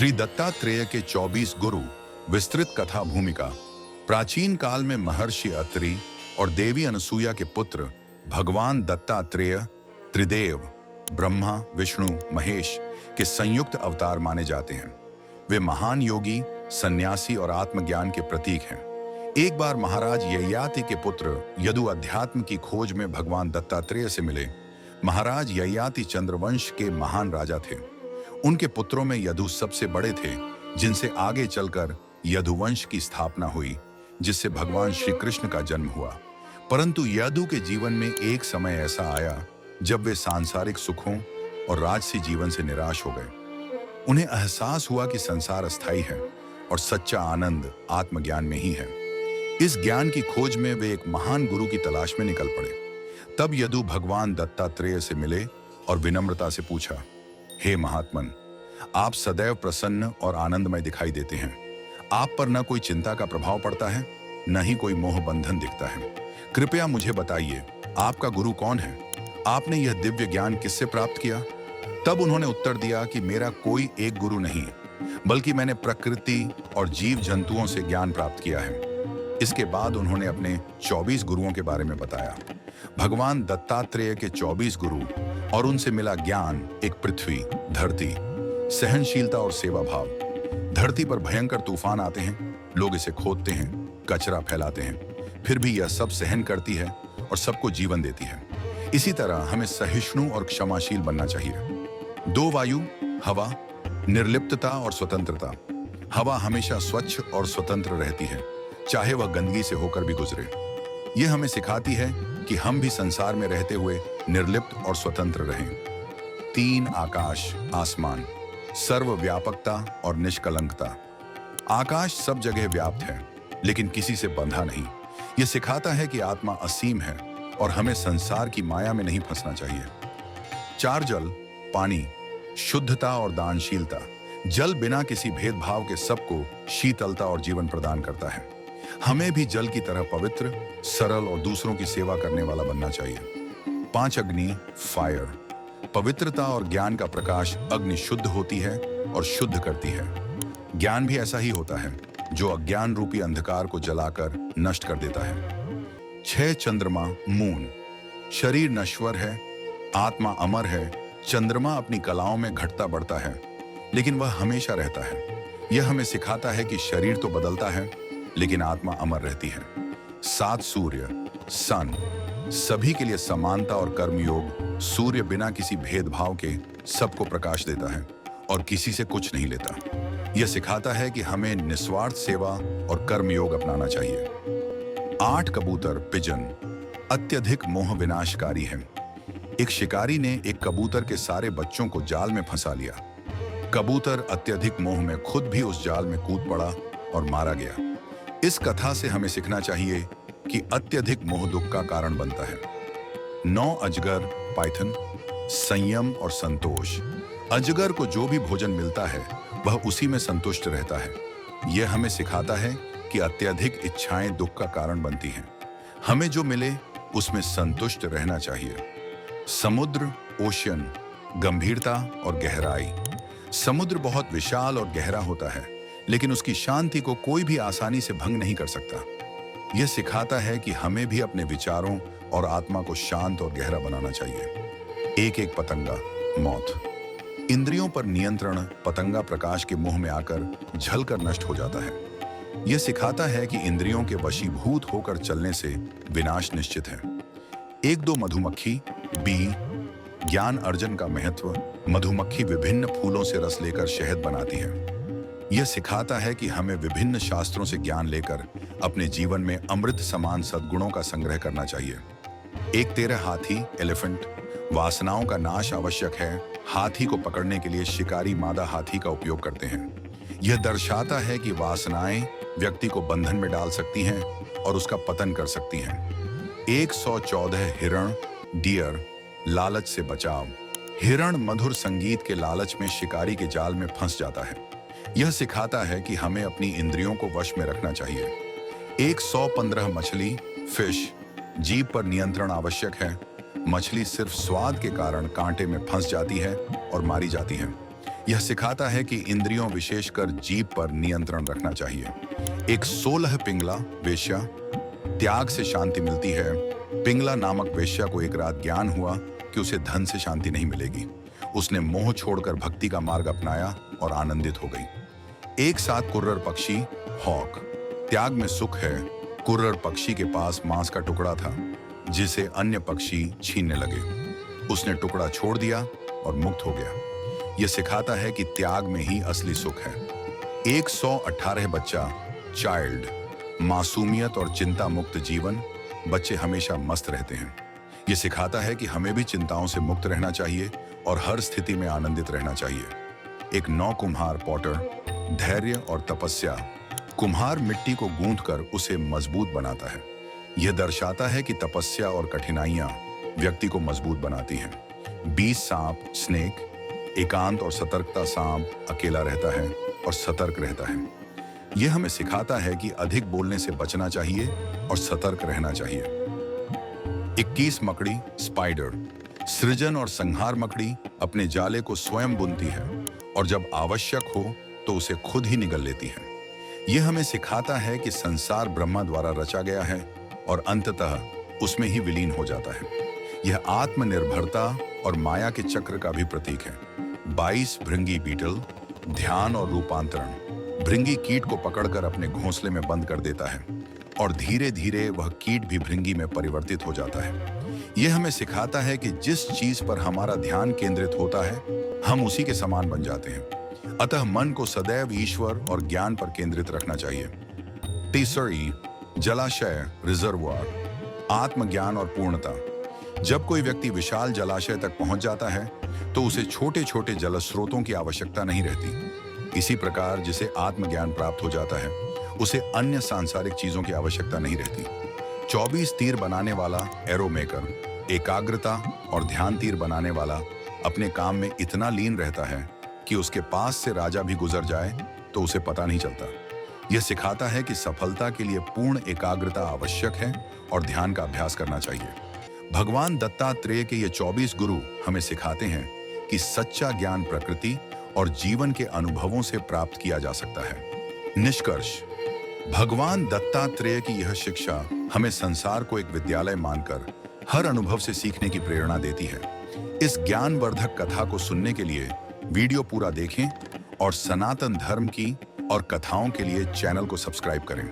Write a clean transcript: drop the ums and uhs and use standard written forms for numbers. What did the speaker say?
श्री दत्तात्रेय के 24 गुरु विस्तृत कथा भूमिका। प्राचीन काल में महर्षि अत्रि और देवी अनसुया के पुत्र भगवान दत्तात्रेय त्रिदेव ब्रह्मा विष्णु महेश के संयुक्त अवतार माने जाते हैं। वे महान योगी, सन्यासी और आत्मज्ञान के प्रतीक हैं। एक बार महाराज ययाति के पुत्र यदु अध्यात्म की खोज में भगवान दत्तात्रेय से मिले। महाराज ययाति चंद्रवंश के महान राजा थे। उनके पुत्रों में यदु सबसे बड़े थे, जिनसे आगे चलकर यदुवंश की स्थापना हुई, जिससे भगवान श्री कृष्ण का जन्म हुआ। परंतु यदु के जीवन में एक समय ऐसा आया जब वे सांसारिक सुखों और राजसी जीवन से निराश हो गए। उन्हें एहसास हुआ कि संसार अस्थायी है और सच्चा आनंद आत्मज्ञान में ही है। इस ज्ञान की खोज में वे एक महान गुरु की तलाश में निकल पड़े। तब यदु भगवान दत्तात्रेय से मिले और विनम्रता से पूछा, हे महात्मन, आप सदैव प्रसन्न और आनंदमय दिखाई देते हैं। आप पर न कोई चिंता का प्रभाव पड़ता है, न ही कोई मोह बंधन दिखता है। कृपया मुझे बताइए, आपका गुरु कौन है? आपने यह दिव्य ज्ञान किससे प्राप्त किया? तब उन्होंने उत्तर दिया कि मेरा कोई एक गुरु नहीं, बल्कि मैंने प्रकृति और जीव जंतुओं से ज्ञान प्राप्त किया है। इसके बाद उन्होंने अपने 24 गुरुओं के बारे में बताया। भगवान दत्तात्रेय के 24 गुरु और उनसे मिला ज्ञान एक पृथ्वी, धरती, सहनशीलता और सेवा भाव। धरती पर भयंकर तूफान आते हैं, लोग इसे खोदते हैं, कचरा फैलाते हैं, फिर भी यह सब सहन करती है और सबको जीवन देती है। इसी तरह हमें सहिष्णु और क्षमाशील बनना चाहिए। दो वायु, हवा, निर्लिप्तता और स्वतंत्रता। हवा हमेशा स्वच्छ और स्वतंत्र रहती है, चाहे वह गंदगी से होकर भी गुजरे। यह हमें सिखाती है कि हम भी संसार में रहते हुए निर्लिप्त और स्वतंत्र रहें। 3 आकाश, आसमान, सर्वव्यापकता और निष्कलंकता। आकाश सब जगह व्याप्त है, लेकिन किसी से बंधा नहीं। यह सिखाता है कि आत्मा असीम है और हमें संसार की माया में नहीं फंसना चाहिए। 4 जल, पानी, शुद्धता और दानशीलता। जल बिना किसी भेदभाव के सबको शीतलता और जीवन प्रदान करता है। हमें भी जल की तरह पवित्र, सरल और दूसरों की सेवा करने वाला बनना चाहिए। 5 अग्नि, फायर। पवित्रता और ज्ञान का प्रकाश। अग्नि शुद्ध होती है और शुद्ध करती है। ज्ञान भी ऐसा ही होता है, जो अज्ञान रूपी अंधकार को जलाकर नष्ट कर देता है। 6 चंद्रमा, मून। शरीर नश्वर है, आत्मा अमर है। चंद्रमा अपनी कलाओं में घटता बढ़ता है, लेकिन वह हमेशा रहता है। यह हमें सिखाता है कि शरीर तो बदलता है, लेकिन आत्मा अमर रहती है। 7 सूर्य, सन। सभी के लिए समानता और कर्मयोग। सूर्य बिना किसी भेदभाव के सबको प्रकाश देता है और किसी से कुछ नहीं लेता। यह सिखाता है कि हमें निस्वार्थ सेवा और कर्मयोग अपनाना चाहिए। 8 कबूतर, पिजन। अत्यधिक मोह विनाशकारी है। एक शिकारी ने एक कबूतर के सारे बच्चों को जाल में फंसा लिया। कबूतर अत्यधिक मोह में खुद भी उस जाल में कूद पड़ा और मारा गया। इस कथा से हमें सीखना चाहिए कि अत्यधिक मोह दुख का कारण बनता है। 9 अजगर, पाइथन। संयम और संतोष। अजगर को जो भी भोजन मिलता है वह उसी में संतुष्ट रहता है। यह हमें सिखाता है कि अत्यधिक इच्छाएं दुख का कारण बनती हैं। हमें जो मिले उसमें संतुष्ट रहना चाहिए। समुद्र, ओशियन। गंभीरता और गहराई। समुद्र बहुत विशाल और गहरा होता है, लेकिन उसकी शांति को कोई भी आसानी से भंग नहीं कर सकता। यह सिखाता है कि हमें भी अपने विचारों और आत्मा को शांत और गहरा बनाना चाहिए। एक पतंगा, मौत। इंद्रियों पर नियंत्रण। पतंगा प्रकाश के मुंह में आकर झलकर नष्ट हो जाता है। यह सिखाता है कि इंद्रियों के वशीभूत होकर चलने से विनाश निश्चित है। 1-2 मधुमक्खी, बी। ज्ञान अर्जन का महत्व। मधुमक्खी विभिन्न फूलों से रस लेकर शहद बनाती है। यह सिखाता है कि हमें विभिन्न शास्त्रों से ज्ञान लेकर अपने जीवन में अमृत समान सद्गुणों का संग्रह करना चाहिए। 13 हाथी, एलिफेंट। वासनाओं का नाश आवश्यक है। हाथी को पकड़ने के लिए शिकारी मादा हाथी का उपयोग करते हैं। यह दर्शाता है कि वासनाएं व्यक्ति को बंधन में डाल सकती हैं और उसका पतन कर सकती हैं। 114 हिरण, डियर। लालच से बचाव। हिरण मधुर संगीत के लालच में शिकारी के जाल में फंस जाता है। यह सिखाता है कि हमें अपनी इंद्रियों को वश में रखना चाहिए। 115 मछली, फिश। जीभ पर नियंत्रण आवश्यक है। मछली सिर्फ स्वाद के कारण कांटे में फंस जाती है और मारी जाती है। यह सिखाता है कि इंद्रियों विशेषकर जीभ पर नियंत्रण रखना चाहिए। एक 16 पिंगला वेश्या, त्याग से शांति मिलती है। पिंगला नामक वेश्या को एक रात ज्ञान हुआ कि उसे धन से शांति नहीं मिलेगी। उसने मोह छोड़कर भक्ति का मार्ग अपनाया और आनंदित हो गई। एक साथ कुर्रर पक्षी, हॉक। त्याग में सुख है। कुर्रर पक्षी के पास मांस का टुकड़ा था जिसे अन्य पक्षी छीनने लगे। उसने टुकड़ा छोड़ दिया और मुक्त हो गया। यह सिखाता है कि त्याग में ही असली सुख है। 118 बच्चा, चाइल्ड। मासूमियत और चिंता मुक्त जीवन। बच्चे हमेशा मस्त रहते हैं। यह सिखाता है कि हमें भी चिंताओं से मुक्त रहना चाहिए और हर स्थिति में आनंदित रहना चाहिए। एक 9 कुम्हार, पॉटर। धैर्य और तपस्या। कुम्हार मिट्टी को गूंथकर उसे मजबूत बनाता है। यह दर्शाता है कि तपस्या और कठिनाइयां व्यक्ति को मजबूत बनाती हैं। 20 सांप, स्नेक। एकांत और सतर्कता। सांप अकेला रहता है और सतर्क रहता है। यह हमें सिखाता है कि अधिक बोलने से बचना चाहिए और सतर्क रहना चाहिए। 21 मकड़ी, स्पाइडर। सृजन और संहार मकड़ी अपने जाले को स्वयं बुनती है और जब आवश्यक हो तो उसे खुद ही निगल लेती है। यह हमें सिखाता है कि संसार ब्रह्मा द्वारा रचा गया है और अंततः उसमें ही विलीन हो जाता है। यह आत्मनिर्भरता और माया के चक्र का भी प्रतीक है। 22 भृंगी बीटल। ध्यान और रूपांतरण। भृंगी कीट को पकड़कर अपने घोंसले में बंद कर देता है और धीरे धीरे वह कीट भी भृंगी में परिवर्तित हो जाता है। यह हमें सिखाता है कि जिस चीज पर हमारा ध्यान केंद्रित होता है हम उसी के समान बन जाते हैं। अतः मन को सदैव ईश्वर और ज्ञान पर केंद्रित रखना चाहिए। तीसरी, जलाशय, रिजर्वोयर। आत्मज्ञान और पूर्णता। जब कोई व्यक्ति विशाल जलाशय तक पहुंच जाता है तो उसे छोटे छोटे जल स्रोतों की आवश्यकता नहीं रहती। इसी प्रकार जिसे आत्मज्ञान प्राप्त हो जाता है उसे अन्य सांसारिक चीजों की आवश्यकता नहीं रहती। 24 तीर बनाने वाला, एरो मेकर। एकाग्रता और ध्यान तीर बनाने वाला अपने काम में इतना लीन रहता है कि उसके पास से राजा भी गुजर जाए तो उसे पता नहीं चलता। यह सिखाता है कि सफलता के लिए पूर्ण एकाग्रता आवश्यक है और ध्यान का अभ्यास करना चाहिए। भगवान दत्तात्रेय के ये 24 गुरु हमें सिखाते हैं कि सच्चा ज्ञान प्रकृति और जीवन के अनुभवों से प्राप्त किया जा सकता है। निष्कर्ष, भगवान दत्तात्रेय की यह शिक्षा हमें संसार को एक विद्यालय मानकर हर अनुभव से सीखने की प्रेरणा देती है। इस ज्ञानवर्धक कथा को सुनने के लिए वीडियो पूरा देखें और सनातन धर्म की और कथाओं के लिए चैनल को सब्सक्राइब करें।